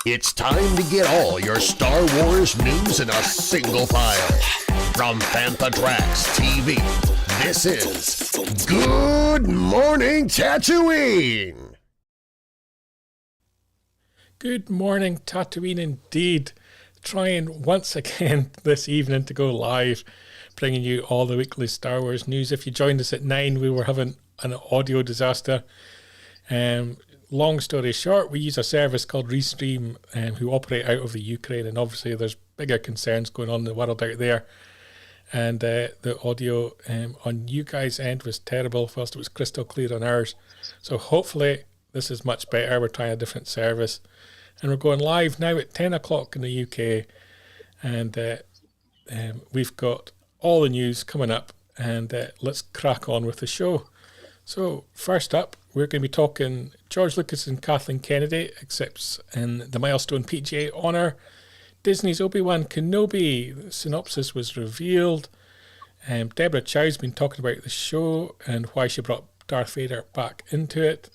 It's time to get all your Star Wars news in a single file. From Fantha Tracks TV, this is Good Morning Tatooine! Good morning, Tatooine indeed. Trying once again this evening to go live, bringing you all the weekly Star Wars news. If you joined us at 9, we were having an audio disaster. Long story short, we use a service called Restream who operate out of the Ukraine, and obviously there's bigger concerns going on in the world out there. And the audio on you guys' end was terrible, whilst it was crystal clear on ours. So hopefully this is much better. We're trying a different service. And we're going live now at 10 o'clock in the UK. And we've got all the news coming up. And let's crack on with the show. So first up, we're going to be talking George Lucas and Kathleen Kennedy accepts in the milestone PGA honour. Disney's Obi-Wan Kenobi, the synopsis was revealed. Deborah Chow's been talking about the show and why she brought Darth Vader back into it.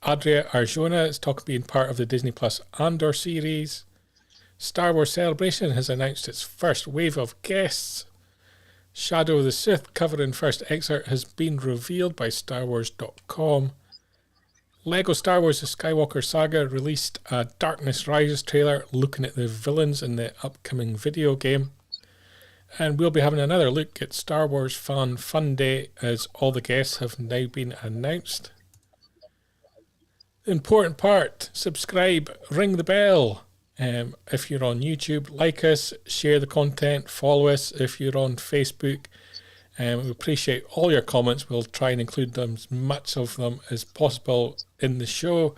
Adria Arjona is talking being part of the Disney Plus Andor series. Star Wars Celebration has announced its first wave of guests. Shadow of the Sith cover and first excerpt has been revealed by StarWars.com. Lego Star Wars The Skywalker Saga released a Darkness Rises trailer looking at the villains in the upcoming video game. And we'll be having another look at Star Wars Fun Day as all the guests have now been announced. The important part, subscribe, ring the bell. If you're on YouTube, like us, share the content, follow us. If you're on Facebook, we appreciate all your comments. We'll try and include them, as much of them as possible in the show.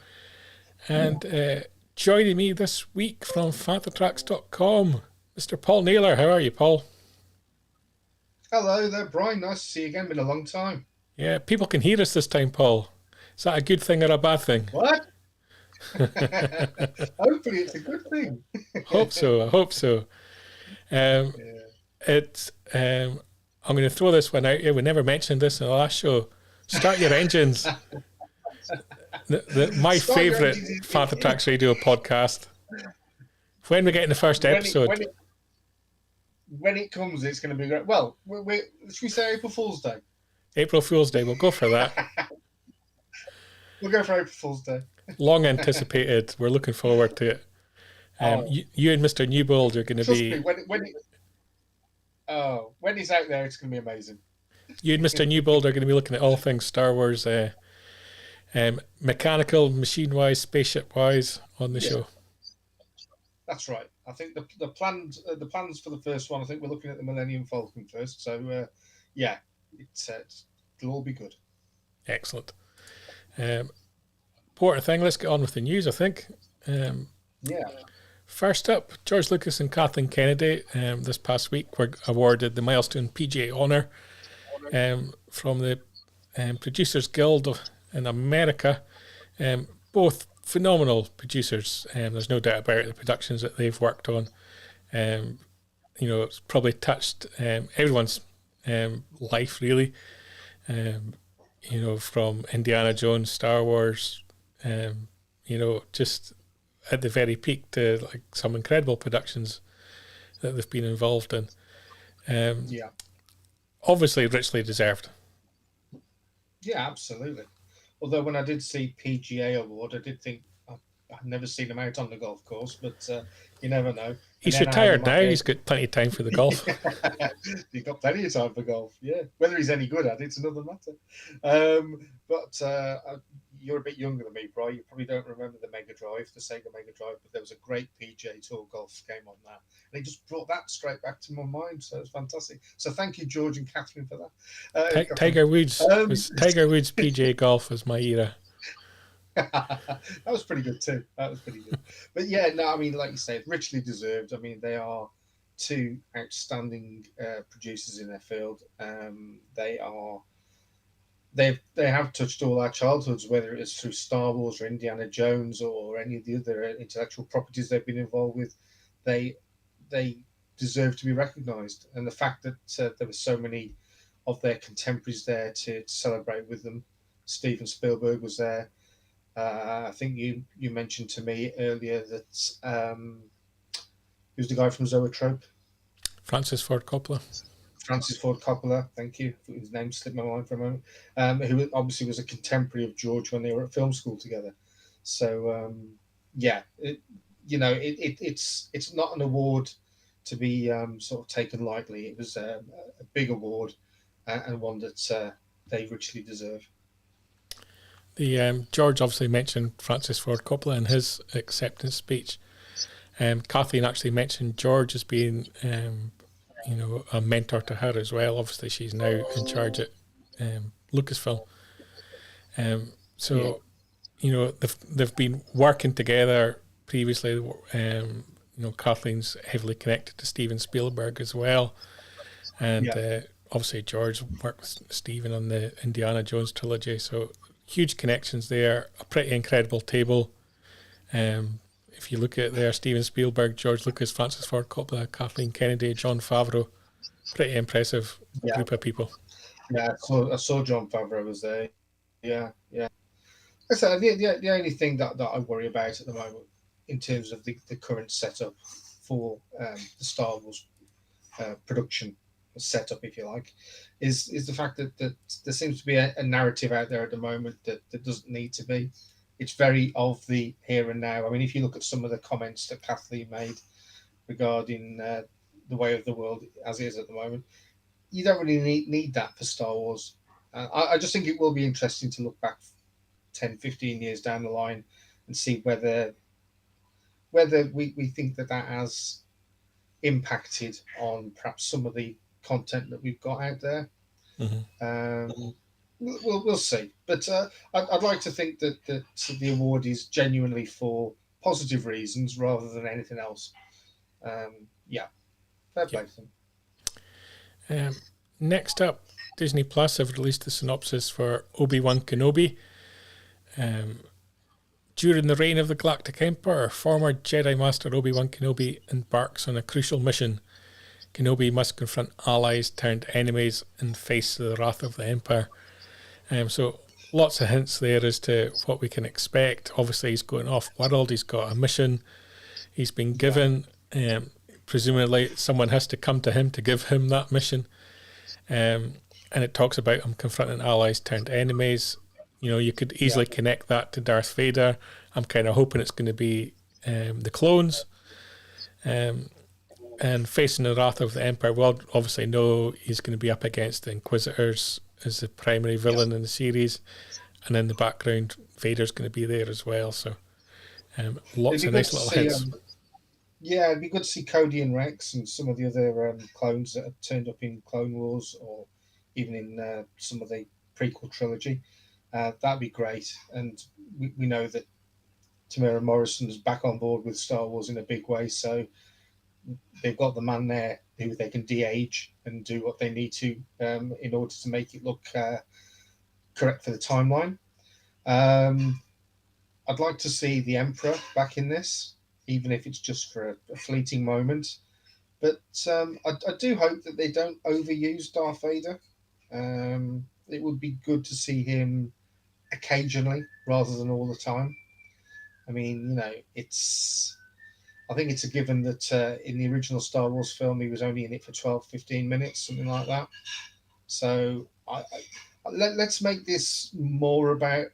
And joining me this week from FanthaTracks.com, Mr. Paul Naylor. How are you, Paul? Hello there, Brian. Nice to see you again. Been a long time. Yeah, people can hear us this time, Paul. Is that a good thing or a bad thing? What? Hopefully it's a good thing. I hope so. It's I'm going to throw this one out here. We never mentioned this in the last show. Start your engines. My favourite Fantha Tracks Radio podcast. When we get in the first episode. When it comes, it's going to be great. Well, should we say April Fool's Day? April Fool's Day. We'll go for that. We'll go for April Fool's Day. Long anticipated. We're looking forward to it. You and Mr. Newbold are going to be... Me, when he's out there, it's going to be amazing. You and Mr. Newbold are going to be looking at all things Star Wars, mechanical, machine-wise, spaceship-wise on the show. That's right. I think the plans for the first one, I think we're looking at the Millennium Falcon first. So, it'll all be good. Excellent. Important thing, let's get on with the news, I think. First up, George Lucas and Kathleen Kennedy this past week were awarded the milestone PGA honour from the Producers Guild in America. Both phenomenal producers. There's no doubt about it, the productions that they've worked on. It's probably touched everyone's life, really. From Indiana Jones, Star Wars, just at the very peak to like some incredible productions that they've been involved in. Obviously richly deserved. Yeah, absolutely. Although when I did see PGA award, I did think I've never seen him out on the golf course, but you never know. He's retired now. He's got plenty of time for the golf. He's got plenty of time for golf, yeah. Whether he's any good at it's another matter. But you're a bit younger than me, Brian. You probably don't remember the Sega Mega Drive, but there was a great PGA Tour golf game on that. And he just brought that straight back to my mind, so it's fantastic. So thank you, George and Catherine, for that. Tiger Woods PGA golf was my era. That was pretty good too. But yeah, no, I mean, like you say, richly deserved. I mean, they are two outstanding producers in their field. They have touched all our childhoods, whether it is through Star Wars or Indiana Jones or any of the other intellectual properties they've been involved with. They deserve to be recognised, and the fact that there were so many of their contemporaries there to celebrate with them. Steven Spielberg was there. I think you mentioned to me earlier that who's the guy from Zoetrope? Francis Ford Coppola. Francis Ford Coppola, thank you. His name slipped my mind for a moment. Who obviously was a contemporary of George when they were at film school together. So yeah, it's not an award to be sort of taken lightly. It was a big award and one that they richly deserve. The George obviously mentioned Francis Ford Coppola in his acceptance speech. Kathleen actually mentioned George as being, a mentor to her as well. Obviously, she's now in charge at Lucasfilm. They've been working together previously. Kathleen's heavily connected to Steven Spielberg as well, and obviously George worked with Steven on the Indiana Jones trilogy. So huge connections there. A pretty incredible table. If you look at there, Steven Spielberg, George Lucas, Francis Ford Coppola, Kathleen Kennedy, Jon Favreau. Pretty impressive group of people. Yeah, I saw Jon Favreau was there. Yeah. So the only thing that I worry about at the moment in terms of the current setup for the Star Wars production setup, if you like, is the fact that there seems to be a narrative out there at the moment that doesn't need to be. It's very of the here and now. I mean, if you look at some of the comments that Kathleen made regarding the way of the world as it is at the moment, you don't really need that for Star Wars. I just think it will be interesting to look back 10, 15 years down the line and see whether we think that has impacted on perhaps some of the content that we've got out there. Mm-hmm. We'll see. But I'd like to think that the award is genuinely for positive reasons rather than anything else. Fair play to them. Next up, Disney Plus have released the synopsis for Obi-Wan Kenobi. During the reign of the Galactic Emperor, former Jedi Master Obi-Wan Kenobi embarks on a crucial mission. Kenobi must confront allies turned enemies and face the wrath of the Empire. So lots of hints there as to what we can expect. Obviously, he's going off-world. He's got a mission he's been given. Presumably, someone has to come to him to give him that mission. And it talks about him confronting allies turned enemies. You could easily connect that to Darth Vader. I'm kind of hoping it's going to be the clones. And facing the wrath of the Empire, we'll obviously know he's going to be up against the Inquisitors as the primary villain in the series. And in the background, Vader's going to be there as well. So lots of nice little hints. It'd be good to see Cody and Rex and some of the other clones that have turned up in Clone Wars or even in some of the prequel trilogy. That'd be great. And we know that Tamara Morrison is back on board with Star Wars in a big way. So they've got the man there who they can de-age and do what they need to in order to make it look correct for the timeline. I'd like to see the Emperor back in this, even if it's just for a fleeting moment. But I do hope that they don't overuse Darth Vader. It would be good to see him occasionally rather than all the time. I mean, I think it's a given that in the original Star Wars film, he was only in it for 12, 15 minutes, something like that. So let's make this more about,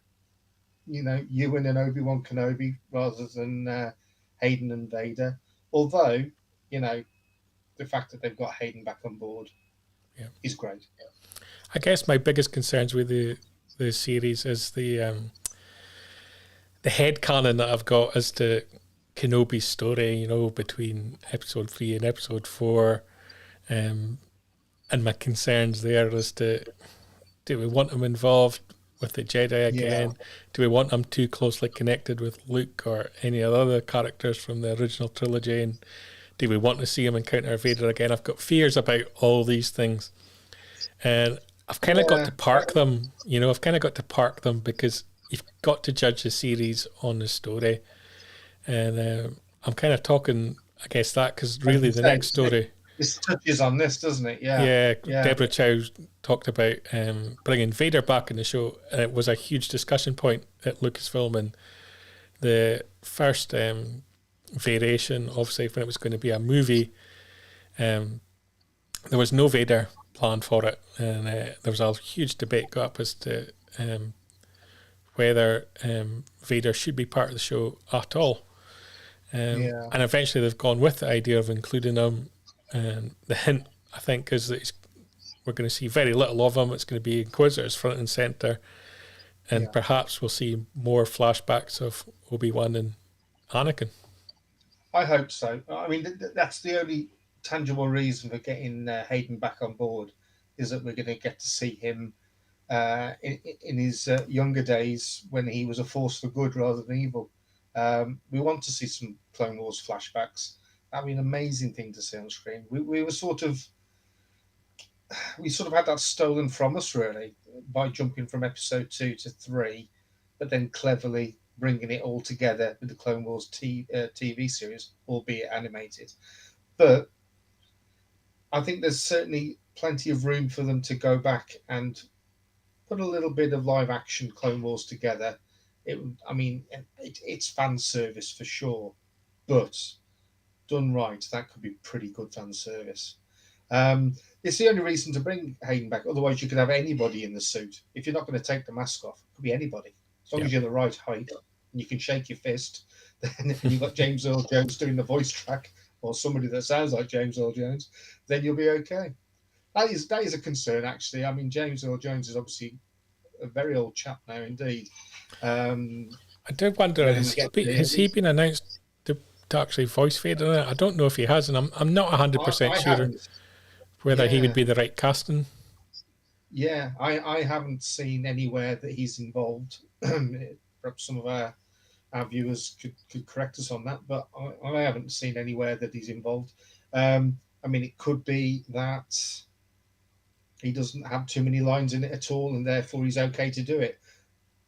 Ewan and Obi-Wan Kenobi rather than Hayden and Vader. Although, the fact that they've got Hayden back on board is great. I guess my biggest concerns with the series is the headcanon that I've got as to Kenobi's story, between episode 3 and episode 4. And my concerns there as to, do we want him involved with the Jedi again? Yeah. Do we want him too closely connected with Luke or any of the other characters from the original trilogy? And do we want to see him encounter Vader again? I've got fears about all these things. And I've kind of got to park them, because you've got to judge the series on the story. And I'm kind of talking against that because really the next story This touches on this, doesn't it? Yeah. Yeah, Yeah. Deborah Chow talked about bringing Vader back in the show, and it was a huge discussion point at Lucasfilm. And the first variation, obviously, when it was going to be a movie, there was no Vader planned for it, and there was a huge debate got up as to whether Vader should be part of the show at all. And eventually they've gone with the idea of including him. And the hint, I think, is that we're going to see very little of him. It's going to be Inquisitors front and centre. And perhaps we'll see more flashbacks of Obi-Wan and Anakin. I hope so. I mean, that's the only tangible reason for getting Hayden back on board, is that we're going to get to see him in his younger days when he was a force for good rather than evil. We want to see some Clone Wars flashbacks. That'd be an amazing thing to see on screen. We were sort of had that stolen from us, really, by jumping from episode 2 to 3, but then cleverly bringing it all together with the Clone Wars TV series, albeit animated. But I think there's certainly plenty of room for them to go back and put a little bit of live action Clone Wars together. It's fan service for sure, but done right, that could be pretty good fan service. It's the only reason to bring Hayden back. Otherwise, you could have anybody in the suit. If you're not going to take the mask off, it could be anybody. As long as you're the right height and you can shake your fist, then you've got James Earl Jones doing the voice track, or somebody that sounds like James Earl Jones, then you'll be okay. That is a concern, actually. I mean, James Earl Jones is obviously a very old chap now indeed. I do wonder, has he been announced to actually voice Vader? I don't know if he has, and I'm not 100% sure whether he would be the right casting. Yeah, I haven't seen anywhere that he's involved. Perhaps some of our viewers could correct us on that, but I haven't seen anywhere that he's involved. It could be that he doesn't have too many lines in it at all, and therefore he's okay to do it.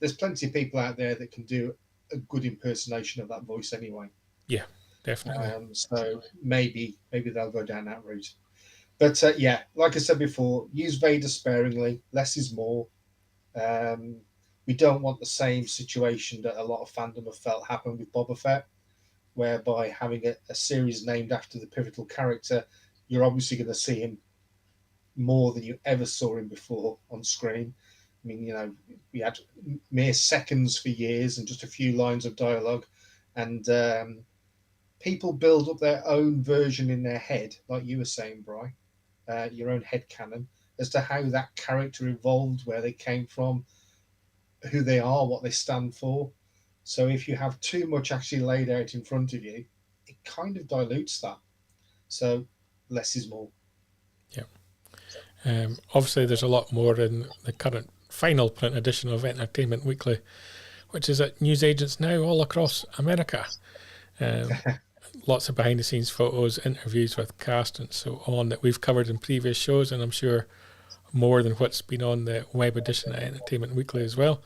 There's plenty of people out there that can do a good impersonation of that voice anyway. Yeah, definitely. So maybe they'll go down that route. But like I said before, use Vader sparingly. Less is more. We don't want the same situation that a lot of fandom have felt happen with Boba Fett, whereby having a series named after the pivotal character, you're obviously going to see him more than you ever saw him before on screen. I mean, we had mere seconds for years and just a few lines of dialogue, and people build up their own version in their head, like you were saying, Bri, your own headcanon, as to how that character evolved, where they came from, who they are, what they stand for. So if you have too much actually laid out in front of you, it kind of dilutes that. So less is more. Yeah. Obviously, there's a lot more in the current final print edition of Entertainment Weekly, which is at newsagents now all across America. Lots of behind-the-scenes photos, interviews with cast and so on that we've covered in previous shows, and I'm sure more than what's been on the web edition of Entertainment Weekly as well.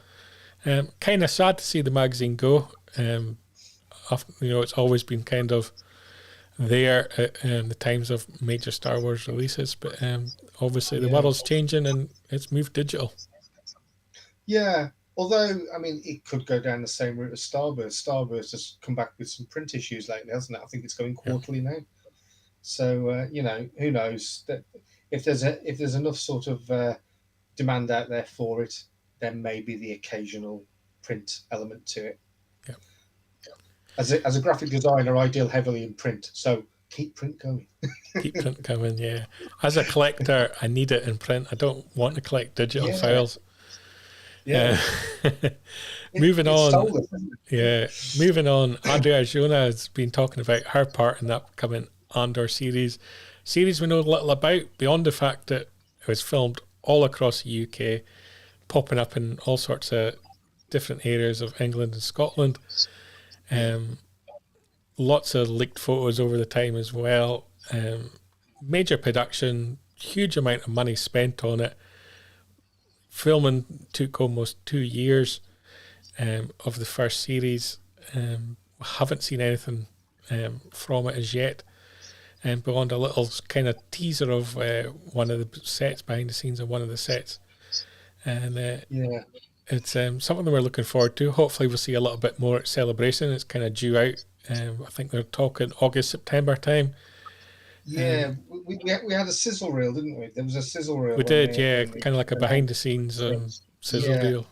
Kind of sad to see the magazine go. It's always been kind of there at the times of major Star Wars releases, but obviously the world's changing and it's moved digital. Yeah, although, it could go down the same route as Starburst. Starburst has come back with some print issues lately, hasn't it? I think it's going quarterly now. So, who knows? That if there's enough sort of demand out there for it, there may be the occasional print element to it. Yeah. As a graphic designer, I deal heavily in print, so keep print going. Keep print coming, yeah. As a collector, I need it in print. I don't want to collect digital files. Yeah. Moving on. Adria Arjona has been talking about her part in the upcoming Andor series we know little about, beyond the fact that it was filmed all across the UK, popping up in all sorts of different areas of England and Scotland. Lots of leaked photos over the time as well. Major production, huge amount of money spent on it. Filming took almost 2 years of the first series. Haven't seen anything from it as yet. and beyond a little kind of teaser of one of the sets, behind the scenes of one of the sets. And Yeah. it's something that we're looking forward to. Hopefully we'll see a little bit more at Celebration. It's kind of due out. I think they're talking August, September time. Yeah, we had a sizzle reel, didn't we? There was a sizzle reel. We did, yeah, when kind of like a behind the scenes sizzle yeah, reel.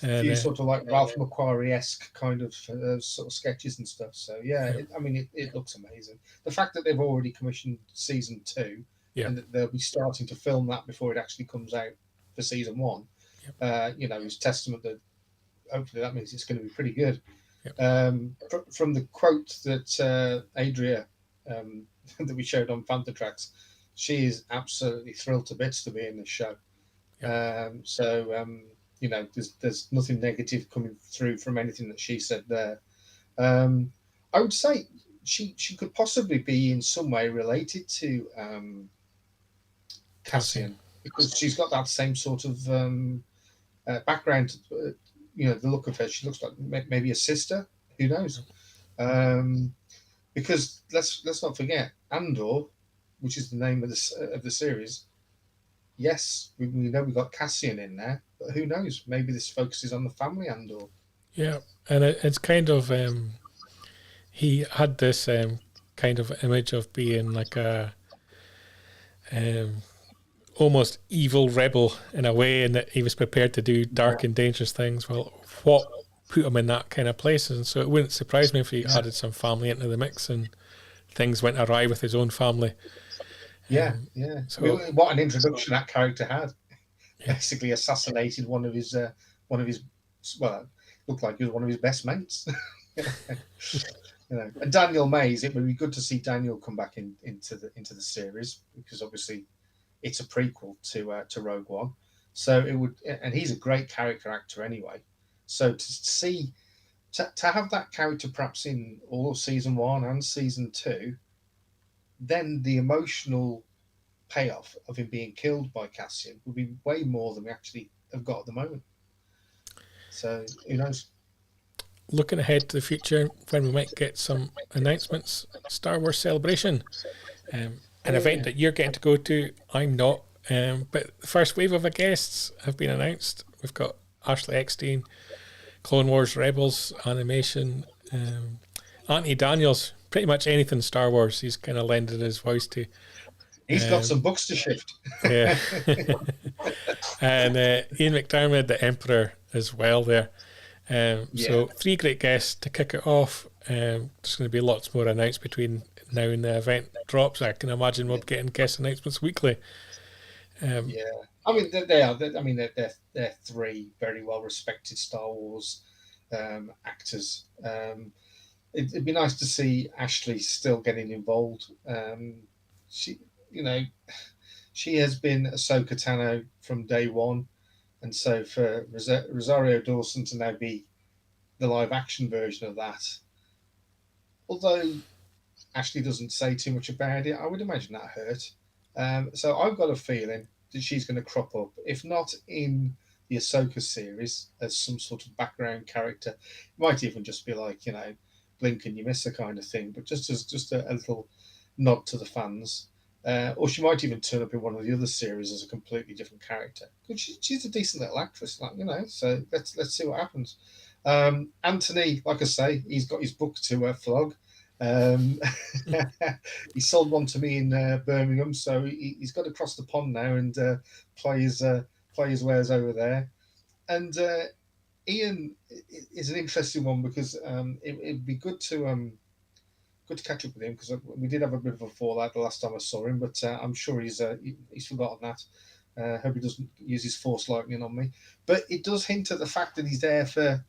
a And few sort of like Ralph McQuarrie-esque kind of sort of sketches and stuff. So yeah, it looks amazing. The fact that they've already commissioned season 2, yeah, and that they'll be starting to film that before it actually comes out for season 1, is testament that hopefully that means it's going to be pretty good. From the quote that Adria that we showed on Fantha Tracks, she is absolutely thrilled to bits to be in this show. There's nothing negative coming through from anything that she said there. I would say she could possibly be in some way related to Cassian, because she's got that same sort of background. The look of her, she looks like maybe a sister. Who knows? Because let's not forget Andor, which is the name of the series. Yes, we know we got Cassian in there, but who knows? Maybe this focuses on the family Andor. Yeah, and it's kind of he had this kind of image of being like a almost evil rebel in a way, and that he was prepared to do dark and dangerous things. Well, what put him in that kind of place? And so it wouldn't surprise me if he added some family into the mix and things went awry with his own family. So what an introduction that character had. Basically assassinated one of his looked like he was one of his best mates. And Daniel Mays, it would be good to see Daniel come back into the series, because obviously it's a prequel to Rogue One. So it would, and he's a great character actor anyway. So to have that character perhaps in all of season 1 and season 2, then the emotional payoff of him being killed by Cassian would be way more than we actually have got at the moment. So who knows? Looking ahead to the future, when we might get some announcements, Star Wars Celebration, an event that you're getting to go to. I'm not, but the first wave of our guests have been announced. We've got Ashley Eckstein, Clone Wars Rebels animation, Anthony Daniels, pretty much anything Star Wars. He's kind of lended his voice to. He's got some books to shift. Yeah. And Ian McDermott, the Emperor, as well there. So 3 great guests to kick it off. There's going to be lots more announced between now and the event drops. I can imagine we'll be getting guest announcements weekly. I mean, they're 3 very well respected Star Wars actors. It'd be nice to see Ashley still getting involved. She has been Ahsoka Tano from day one, and so for Rosario Dawson to now be the live action version of that, although Ashley doesn't say too much about it, I would imagine that hurt. So I've got a feeling that she's going to crop up, if not in the Ahsoka series as some sort of background character. It might even just be like, blink and you miss her kind of thing, but just as a little nod to the fans. Or she might even turn up in one of the other series as a completely different character. She's a decent little actress, so let's see what happens. Anthony, like I say, he's got his book to flog. He sold one to me in Birmingham, so he's got to cross the pond now and play his wares over there. And Ian is an interesting one, because it'd be good to catch up with him, because we did have a bit of a fallout the last time I saw him, but I'm sure he's forgotten that. Hope he doesn't use his Force lightning on me. But it does hint at the fact that he's there for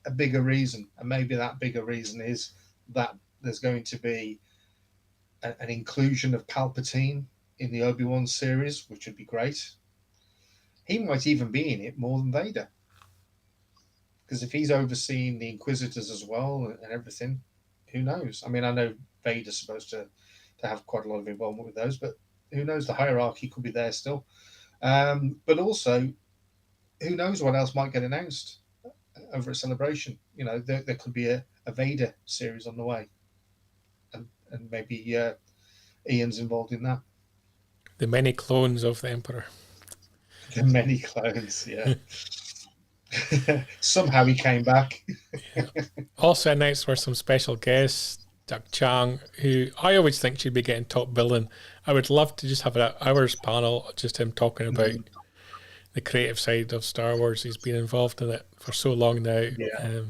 a bigger reason, and maybe that bigger reason is that there's going to be an inclusion of Palpatine in the Obi-Wan series, which would be great. He might even be in it more than Vader, because if he's overseeing the Inquisitors as well and everything, who knows? I mean, I know Vader's supposed to have quite a lot of involvement with those, but who knows? The hierarchy could be there still. But also, who knows what else might get announced over a Celebration? There could be a Vader series on the way, and maybe Ian's involved in that. The many clones of the Emperor. The many clones, yeah. Somehow he came back. Yeah. Also announced were some special guests, Doug Chang, who I always think should be getting top billing. I would love to just have an hour's panel, just him talking about the creative side of Star Wars. He's been involved in it for so long now. Yeah.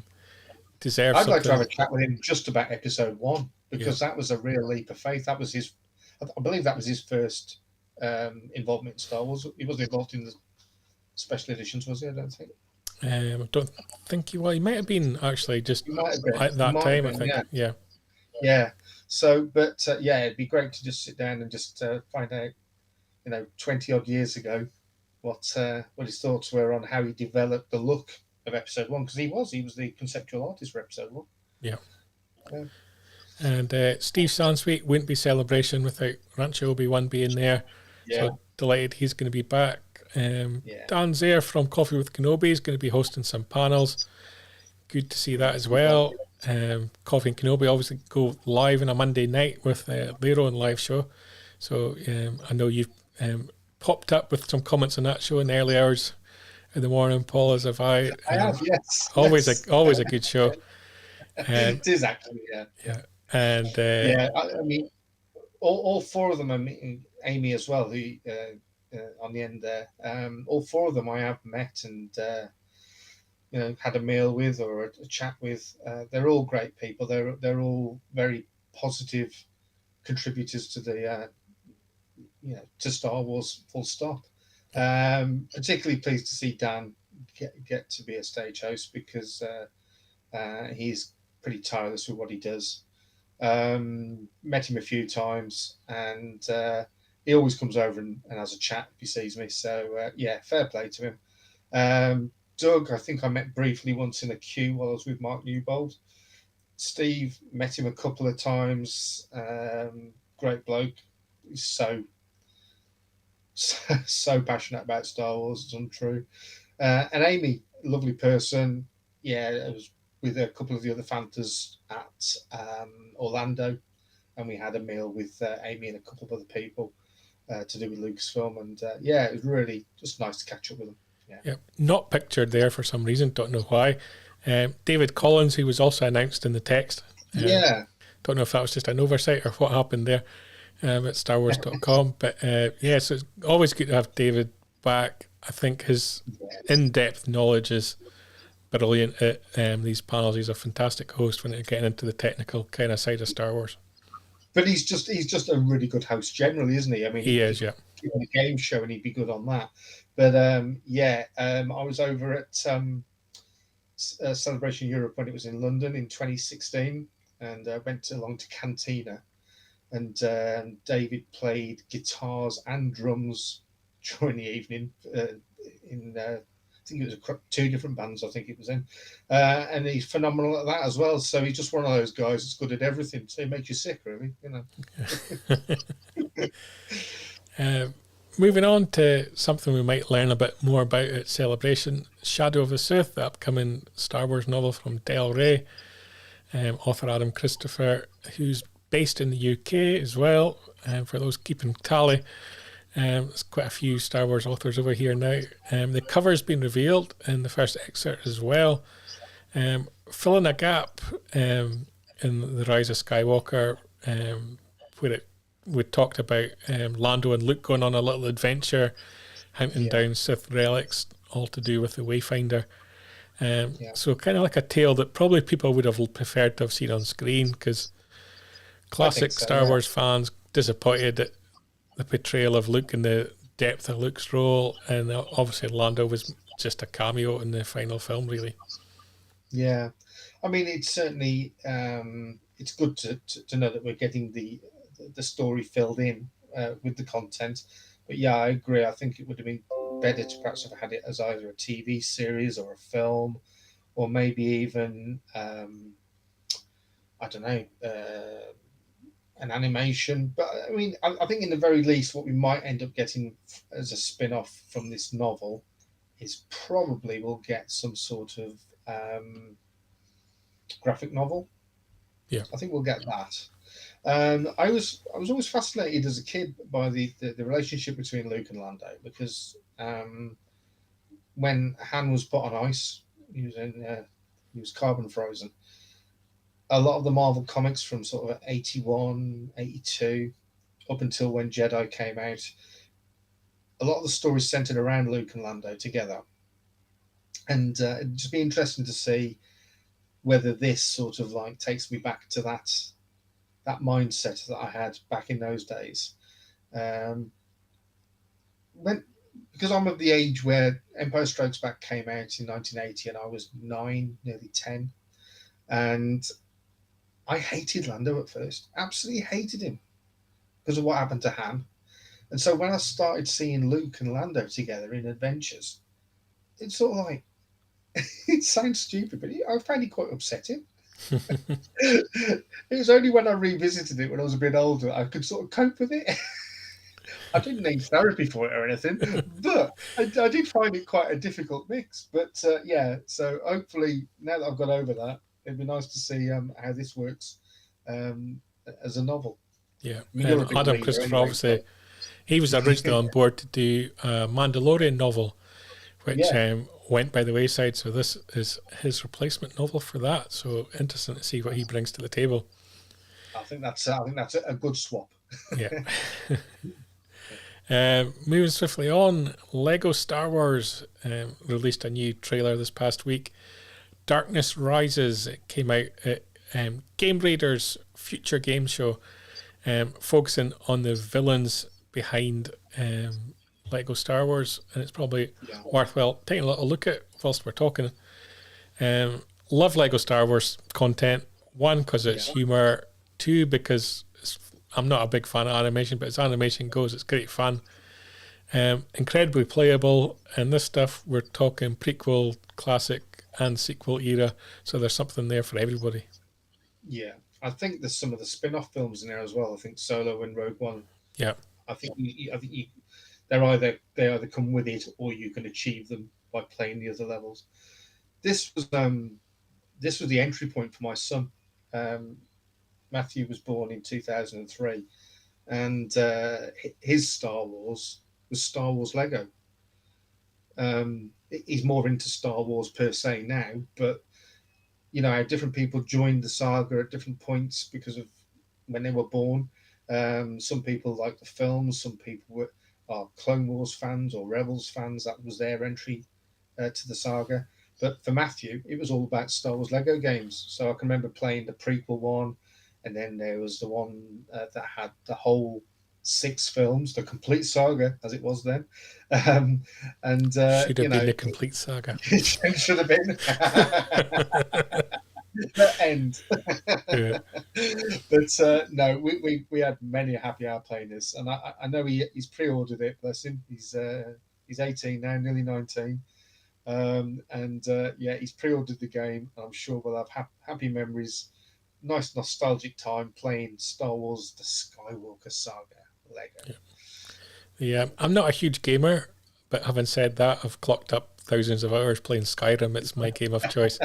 Deserves I'd like to something. have a chat with him just about episode 1, because that was a real leap of faith. That was his, I believe that was his first involvement in Star Wars. He wasn't involved in the special editions, was he? I don't think. I don't think he. Well, he might have been actually just at that time. I think. Yeah. So, but yeah, it'd be great to just sit down and just find out, 20 odd years ago, what his thoughts were on how he developed the look of episode 1, because he was the conceptual artist for episode 1. Yeah. And Steve Sansweet wouldn't be Celebration without Rancho Obi-Wan being there. Yeah. So delighted he's going to be back. Dan Zaire from Coffee with Kenobi is going to be hosting some panels. Good to see that as well. Coffee and Kenobi obviously go live on a Monday night with their own live show. So I know you've popped up with some comments on that show in the early hours in the morning, Paul, as have I. I have, yes. Always a good show. It is actually, yeah. Yeah. And I mean, all 4 of them are meeting Amy as well, who on the end there. All 4 of them I have met and had a meal with or a chat with. They're all great people. They're all very positive contributors to the to Star Wars, full stop. Particularly pleased to see Dan get to be a stage host, because he's pretty tireless with what he does. Met him a few times, and he always comes over and has a chat if he sees me. So fair play to him. Doug, I think I met briefly once in a queue while I was with Mark Newbold. Steve, met him a couple of times. Great bloke. He's so passionate about Star Wars. It's untrue. And Amy, lovely person. Yeah, I was with a couple of the other Fanthas at Orlando, and we had a meal with Amy and a couple of other people to do with Lucasfilm. And it was really just nice to catch up with them. Yeah. Not pictured there for some reason. Don't know why. David Collins, who was also announced in the text. Don't know if that was just an oversight or what happened there at StarWars.com. But so it's always good to have David back. I think his in-depth knowledge is brilliant at these panels. He's a fantastic host when getting into the technical kind of side of Star Wars. But he's just a really good host generally, isn't he? I mean, he is, yeah. On a game show, and he'd be good on that. But I was over at Celebration Europe when it was in London in 2016, and went along to Cantina, and David played guitars and drums during the evening in I think it was 2 different bands I think it was in, and he's phenomenal at that as well. So he's just one of those guys that's good at everything. So he makes you sick, really, Moving on to something we might learn a bit more about at Celebration, Shadow of the Sith, the upcoming Star Wars novel from Del Rey, author Adam Christopher, who's based in the UK as well, for those keeping tally. There's quite a few Star Wars authors over here now. The cover's been revealed in the first excerpt as well, filling a gap in The Rise of Skywalker, where we talked about Lando and Luke going on a little adventure, hunting down Sith relics, all to do with the Wayfinder. So kind of like a tale that probably people would have preferred to have seen on screen, because classic Star Wars fans disappointed at the portrayal of Luke and the depth of Luke's role, and obviously Lando was just a cameo in the final film, really. Yeah, I mean, it's certainly it's good to know that we're getting the story filled in with the content. But yeah, I agree. I think it would have been better to perhaps have had it as either a TV series or a film, or maybe even I don't know, an animation. But I mean, I think in the very least, what we might end up getting as a spin-off from this novel is probably we'll get some sort of graphic novel Yeah. I think we'll get that. I was always fascinated as a kid by the relationship between Luke and Lando, because when Han was put on ice, he was carbon frozen. A lot of the Marvel comics from sort of 81, 82, up until when Jedi came out, a lot of the stories centered around Luke and Lando together. And it'd just be interesting to see whether this sort of like takes me back to that mindset that I had back in those days. When Because I'm of the age where Empire Strikes Back came out in 1980, and I was 9, nearly 10, and I hated Lando at first. Absolutely hated him because of what happened to Han. And so when I started seeing Luke and Lando together in adventures, it's sort of like, it sounds stupid, but I found it quite upsetting. It was only when I revisited it when I was a bit older I could sort of cope with it. I didn't need therapy for it or anything, but I did find it quite a difficult mix. But yeah, so hopefully now that I've got over that, it'd be nice to see how this works as a novel. Yeah, I mean, you're a big Adam reader Christopher, anyway, obviously, he was originally on board to do a Mandalorian novel, which went by the wayside. So this is his replacement novel for that. So interesting to see what he brings to the table. I think that's a good swap. Yeah. Moving swiftly on, Lego Star Wars released a new trailer this past week. Darkness Rises. It came out at Game Raiders' future game show, focusing on the villains behind Lego Star Wars, and it's probably worthwhile taking a little look at whilst we're talking. Love Lego Star Wars content. 1, because it's humour. 2, because I'm not a big fan of animation, but as animation goes, it's great fun. Incredibly playable, and this stuff, we're talking prequel, classic, and sequel era, so there's something there for everybody. Yeah, I think there's some of the spin-off films in there as well. I think Solo and Rogue One. Yeah, I think they either come with it or you can achieve them by playing the other levels. This was the entry point for my son. Matthew was born in 2003, and his Star Wars was Star Wars Lego. He's more into Star Wars per se now, but you know how different people joined the saga at different points because of when they were born. Some people like the films, some people are Clone Wars fans or Rebels fans. That was their entry to the saga. But for Matthew, it was all about Star Wars Lego games. So I can remember playing the prequel one, and then there was the one that had the whole 6 films, the complete saga as it was then. And should have been the complete saga. It should have been. The end. Yeah. But no, we had many a happy hour playing this, and I know he's pre-ordered it. Bless him. He's 18 now, nearly 19. He's pre-ordered the game. I'm sure we'll have happy memories, nice nostalgic time playing Star Wars: The Skywalker Saga Lego. Yeah, I'm not a huge gamer, but having said that, I've clocked up thousands of hours playing Skyrim. It's my game of choice.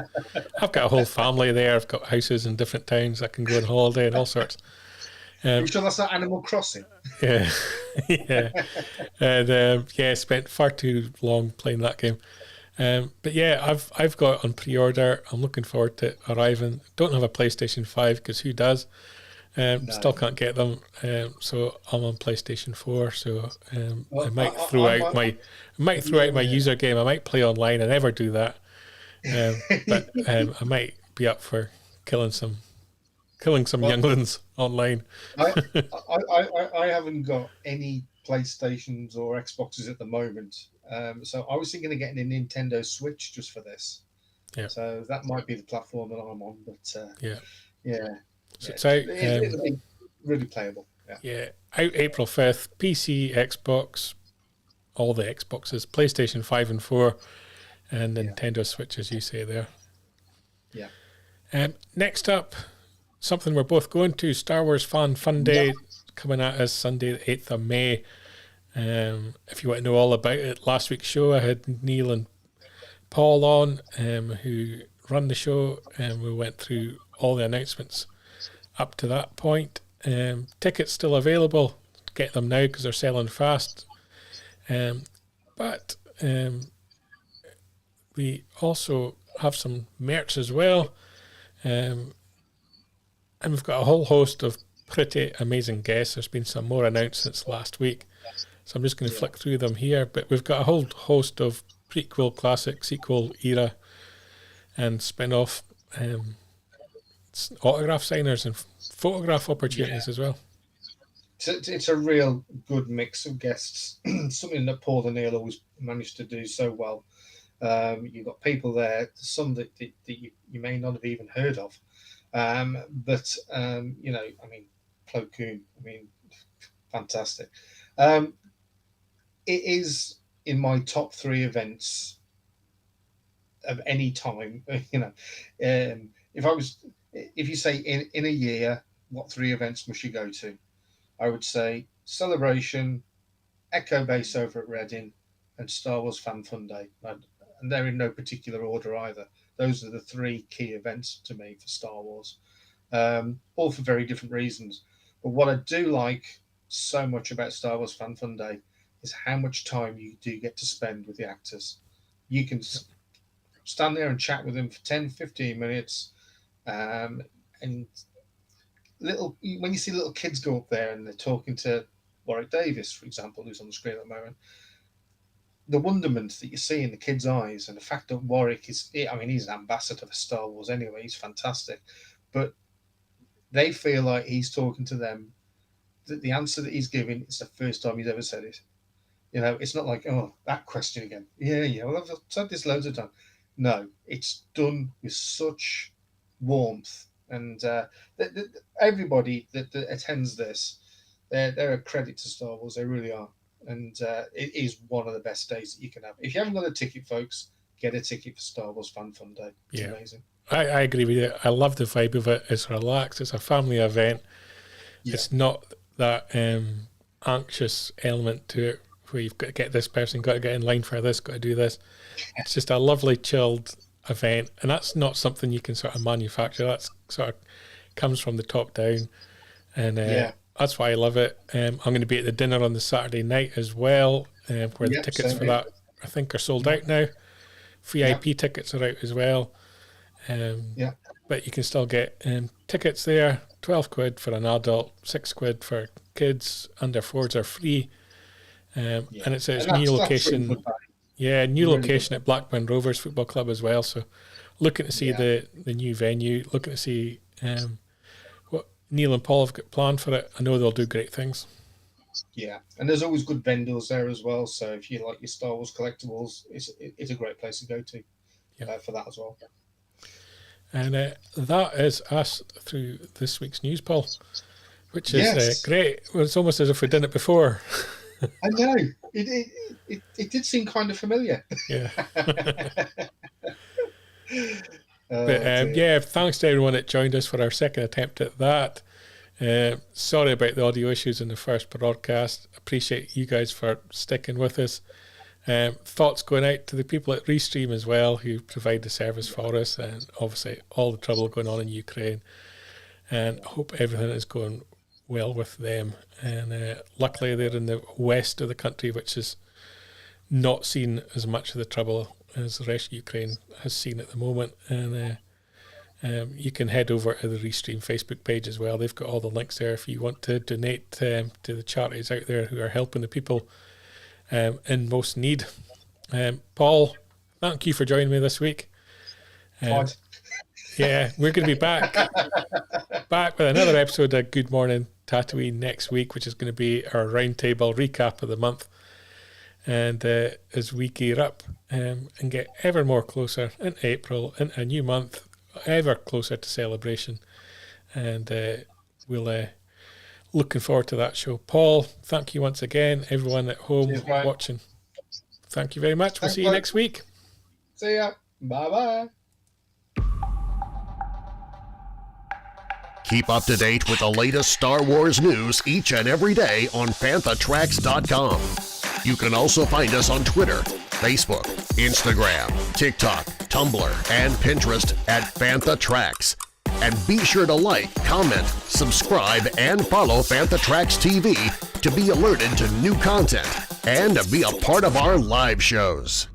I've got a whole family there. I've got houses in different towns. I can go on holiday and all sorts. Are you sure that's not Animal Crossing? Yeah, yeah, and spent far too long playing that game. But yeah, I've got it on pre-order. I'm looking forward to it arriving. Don't have a PlayStation 5 because who does? No. Still can't get them. So I'm on PlayStation 4. So I might throw out my user game. I might play online. I never do that. But I might be up for killing some younglings online. I haven't got any PlayStations or Xboxes at the moment. So I was thinking of getting a Nintendo Switch just for this. Yeah. So that might be the platform that I'm on. But So it's out. It'll be really playable. Yeah. Out April 5th. PC, Xbox, all the Xboxes, PlayStation 5 and 4, and Nintendo Switch, as you say there. Yeah. Next up, something we're both going to, Star Wars Fun Day, coming at us Sunday, the 8th of May. If you want to know all about it, last week's show I had Neil and Paul on, who run the show, and we went through all the announcements up to that point. Tickets still available. Get them now because they're selling fast. But we also have some merch as well. And we've got a whole host of pretty amazing guests. There's been some more announced since last week. So I'm just going to flick through them here. But we've got a whole host of prequel, classic, sequel, era, and spin-off autograph signers and photograph opportunities as well. It's a real good mix of guests, something that Paul and Neil always managed to do so well. You've got people there, some that you may not have even heard of. But you know, I mean, Plo Koon, I mean, fantastic. It is in my top 3 events of any time. You know, if you say in a year, what 3 events must you go to? I would say Celebration, Echo Base over at Reading, and Star Wars Fan Fun Day. And they're in no particular order either. Those are the 3 key events to me for Star Wars, all for very different reasons. But what I do like so much about Star Wars Fan Fun Day is how much time you do get to spend with the actors. You can stand there and chat with them for 10, 15 minutes. And when you see little kids go up there and they're talking to Warwick Davis, for example, who's on the screen at the moment, the wonderment that you see in the kids' eyes, and the fact that Warwick he's an ambassador for Star Wars anyway, he's fantastic, but they feel like he's talking to them, that the answer that he's giving is the first time he's ever said it. You know, it's not like, oh, that question again. Yeah, well, I've said this loads of times. No, it's done with such warmth. And everybody that attends this, they're a credit to Star Wars. They really are. And it is one of the best days that you can have. If you haven't got a ticket, folks, get a ticket for Star Wars Fan Fun Day. It's amazing. I agree with you. I love the vibe of it. It's relaxed. It's a family event. Yeah. It's not that anxious element to it where you've got to get this person, got to get in line for this, got to do this. It's just a lovely, chilled event. And that's not something you can sort of manufacture. That's sort of comes from the top down. And that's why I love it. I'm going to be at the dinner on the Saturday night as well, where the tickets for that, I think, are sold out now. VIP tickets are out as well. But you can still get tickets there. 12 quid for an adult, 6 quid for kids. Under 4s are free. And it's a new location. New location at Blackburn Rovers Football Club as well. So looking to see the new venue, looking to see what Neil and Paul have got planned for it. I know they'll do great things. Yeah, and there's always good vendors there as well. So if you like your Star Wars collectibles, it's a great place to go to for that as well. And that is us through this week's news, Paul, which is great. Well, it's almost as if we've done it before. I know. It did seem kind of familiar. Yeah. But thanks to everyone that joined us for our second attempt at that. Sorry about the audio issues in the first broadcast. Appreciate you guys for sticking with us. Thoughts going out to the people at Restream as well, who provide the service for us, and obviously all the trouble going on in Ukraine. And hope everything is going well with them. And luckily they're in the west of the country, which is not seen as much of the trouble as the rest of Ukraine has seen at the moment. And you can head over to the Restream Facebook page as well. They've got all the links there if you want to donate to the charities out there who are helping the people in most need. Paul, thank you for joining me this week. We're going to be back with another episode of Good Morning Tatooine next week, which is going to be our roundtable recap of the month. And as we gear up and get ever more closer in April, in a new month, ever closer to celebration. And we'll looking forward to that show. Paul, thank you once again. Everyone at home watching, thank you very much. We'll see you next week. See ya. Bye-bye. Keep up to date with the latest Star Wars news each and every day on FanthaTracks.com. You can also find us on Twitter, Facebook, Instagram, TikTok, Tumblr, and Pinterest at Fantha Tracks. And be sure to like, comment, subscribe, and follow Fantha Tracks TV to be alerted to new content and to be a part of our live shows.